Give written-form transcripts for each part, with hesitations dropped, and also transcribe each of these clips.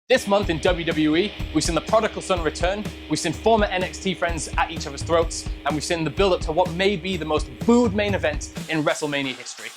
This month in WWE, we've seen the prodigal son return, we've seen former NXT friends at each other's throats, and we've seen the build-up to what may be the most booed main event in WrestleMania history.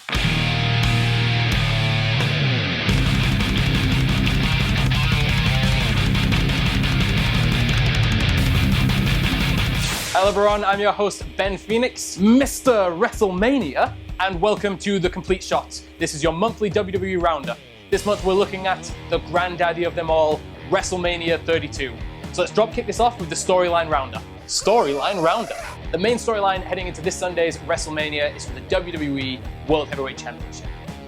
Hello everyone, I'm your host Ben Phoenix, Mr. WrestleMania, and welcome to The Complete Shot. This is your monthly WWE Roundup. This month we're looking at the granddaddy of them all, WrestleMania 32. So let's dropkick this off with the Storyline Roundup. Storyline Roundup. The main storyline heading into this Sunday's WrestleMania is for the WWE World Heavyweight Championship.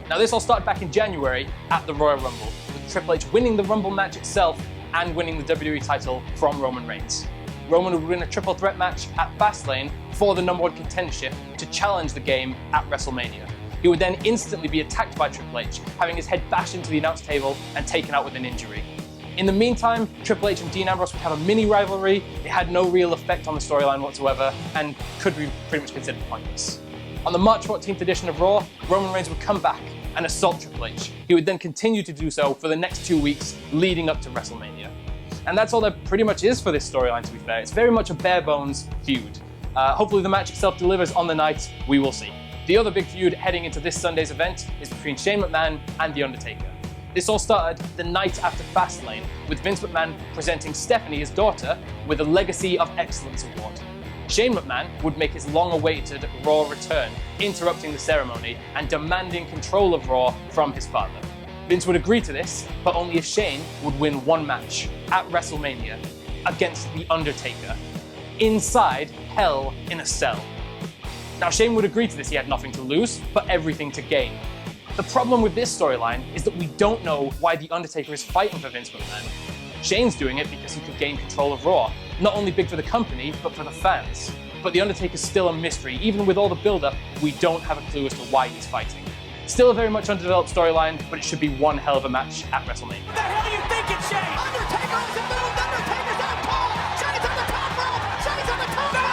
Now this all started back in January at the Royal Rumble, with Triple H winning the Rumble match itself and winning the WWE title from Roman Reigns. Roman would win a triple threat match at Fastlane for the #1 contendership to challenge the game at WrestleMania. He would then instantly be attacked by Triple H, having his head bashed into the announce table and taken out with an injury. In the meantime, Triple H and Dean Ambrose would have a mini rivalry. It had no real effect on the storyline whatsoever and could be pretty much considered pointless. On the March 14th edition of Raw, Roman Reigns would come back and assault Triple H. He would then continue to do so for the next 2 weeks leading up to WrestleMania. And that's all there pretty much is for this storyline, to be fair. It's very much a bare bones feud. Hopefully the match itself delivers on the night, we will see. The other big feud heading into this Sunday's event is between Shane McMahon and The Undertaker. This all started the night after Fastlane, with Vince McMahon presenting Stephanie, his daughter, with a Legacy of Excellence award. Shane McMahon would make his long-awaited Raw return, interrupting the ceremony and demanding control of Raw from his father. Vince would agree to this, but only if Shane would win one match at WrestleMania against The Undertaker, inside Hell in a Cell. Now Shane would agree to this, he had nothing to lose, but everything to gain. The problem with this storyline is that we don't know why The Undertaker is fighting for Vince McMahon. Shane's doing it because he could gain control of Raw, not only big for the company, but for the fans. But The Undertaker's still a mystery. Even with all the build-up, we don't have a clue as to why he's fighting. Still a very much underdeveloped storyline, but it should be one hell of a match at WrestleMania. What the hell are you thinking, Shane? Undertaker on the move! Undertaker's out cold! Shane's on the top rope! Shane's on the top rope!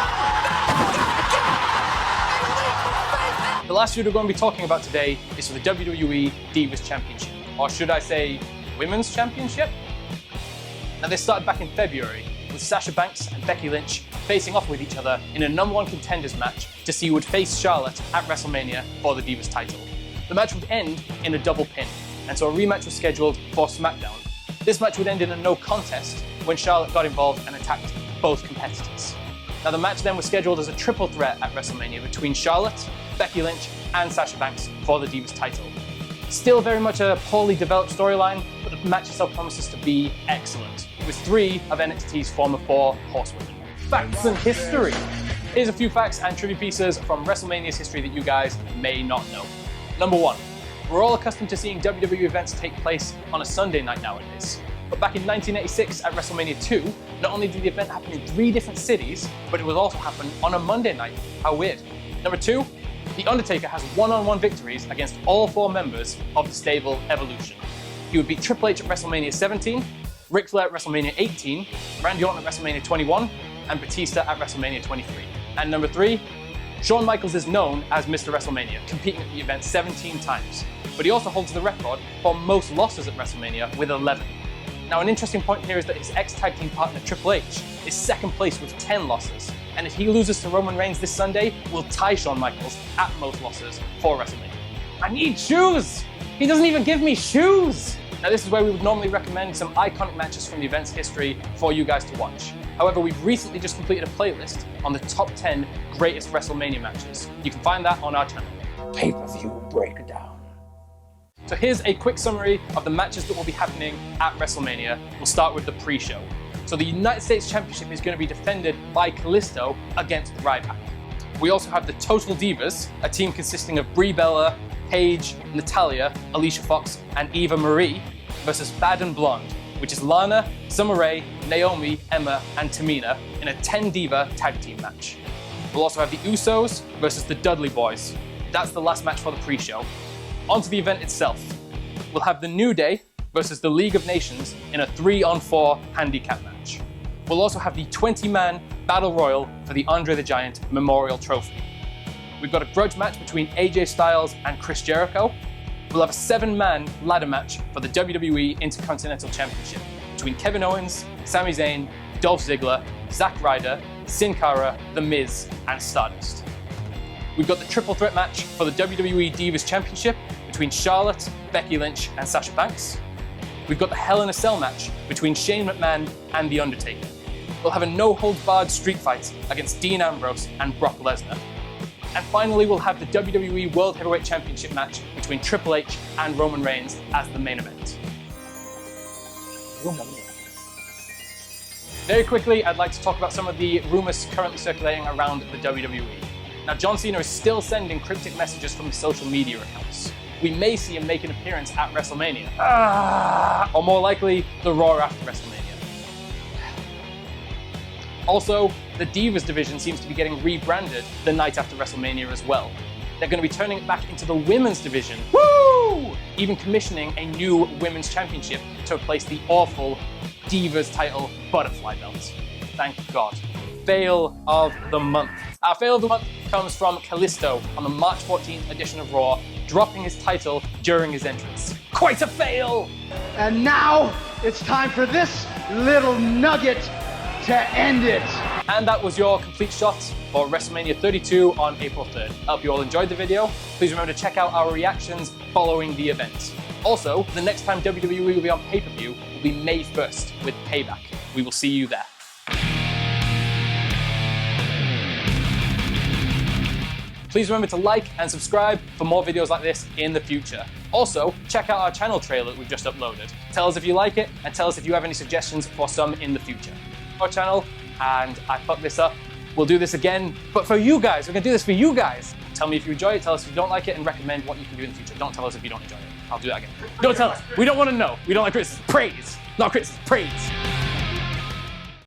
The last feud we're going to be talking about today is for the WWE Divas Championship, or should I say, Women's Championship? Now this started back in February, with Sasha Banks and Becky Lynch facing off with each other in a #1 contenders match to see who would face Charlotte at WrestleMania for the Divas title. The match would end in a double pin, and so a rematch was scheduled for SmackDown. This match would end in a no contest when Charlotte got involved and attacked both competitors. Now the match then was scheduled as a triple threat at WrestleMania between Charlotte, Becky Lynch, and Sasha Banks for the Divas title. Still very much a poorly developed storyline, but the match itself promises to be excellent, with 3 of NXT's former 4 horsewomen. Facts and history. Here's a few facts and trivia pieces from WrestleMania's history that you guys may not know. Number 1, we're all accustomed to seeing WWE events take place on a Sunday night nowadays. But back in 1986 at WrestleMania 2, not only did the event happen in 3 different cities, but it would also happen on a Monday night. How weird. Number 2, The Undertaker has one-on-one victories against all 4 members of the stable Evolution. He would beat Triple H at WrestleMania 17, Ric Flair at WrestleMania 18, Randy Orton at WrestleMania 21, and Batista at WrestleMania 23. And number 3, Shawn Michaels is known as Mr. WrestleMania, competing at the event 17 times, but he also holds the record for most losses at WrestleMania with 11. Now an interesting point here is that his ex-tag team partner Triple H is second place with 10 losses, and if he loses to Roman Reigns this Sunday, will tie Shawn Michaels at most losses for WrestleMania. I need shoes! He doesn't even give me shoes! Now this is where we would normally recommend some iconic matches from the event's history for you guys to watch. However, we've recently just completed a playlist on the top 10 greatest WrestleMania matches. You can find that on our channel. Pay-per-view breakdown. So here's a quick summary of the matches that will be happening at WrestleMania. We'll start with the pre-show. So the United States Championship is going to be defended by Kalisto against Ryback. We also have the Total Divas, a team consisting of Brie Bella, Paige, Natalya, Alicia Fox, and Eva Marie, versus Bad and Blonde, which is Lana, Summer Rae, Naomi, Emma, and Tamina in a 10-diva tag team match. We'll also have the Usos versus the Dudley Boys. That's the last match for the pre-show. On to the event itself. We'll have the New Day versus the League of Nations in a 3-on-4 handicap match. We'll also have the 20-man Battle Royal for the Andre the Giant Memorial Trophy. We've got a grudge match between AJ Styles and Chris Jericho. We'll have a 7-man ladder match for the WWE Intercontinental Championship. between Kevin Owens, Sami Zayn, Dolph Ziggler, Zack Ryder, Sin Cara, The Miz, and Stardust. We've got the triple threat match for the WWE Divas Championship between Charlotte, Becky Lynch, and Sasha Banks. We've got the Hell in a Cell match between Shane McMahon and The Undertaker. We'll have a no-holds-barred street fight against Dean Ambrose and Brock Lesnar. And finally, we'll have the WWE World Heavyweight Championship match between Triple H and Roman Reigns as the main event. Very quickly, I'd like to talk about some of the rumors currently circulating around the WWE. Now, John Cena is still sending cryptic messages from his social media accounts. We may see him make an appearance at WrestleMania. Or more likely, the Raw after WrestleMania. Also, the Divas division seems to be getting rebranded the night after WrestleMania as well. They're going to be turning it back into the women's division. Woo! Even commissioning a new women's championship to replace the awful Divas title butterfly belt. Thank God. Fail of the month. Our fail of the month comes from Kalisto on the March 14th edition of Raw, dropping his title during his entrance. Quite a fail! And now it's time for this little nugget to end it. And that was your complete shot for WrestleMania 32 on April 3rd. I hope you all enjoyed the video. Please remember to check out our reactions following the event. Also, the next time WWE will be on pay-per-view will be May 1st with Payback. We will see you there. Please remember to like and subscribe for more videos like this in the future. Also, check out our channel trailer that we've just uploaded. Tell us if you like it, and tell us if you have any suggestions for some in the future. Our channel, and I fucked this up. We'll do this again, but for you guys. We're gonna do this for you guys. Tell me if you enjoy it, tell us if you don't like it, and recommend what you can do in the future. Don't tell us if you don't enjoy it. I'll do that again. Don't tell us. We don't want to know. We don't like criticism. Praise, not criticism. Praise.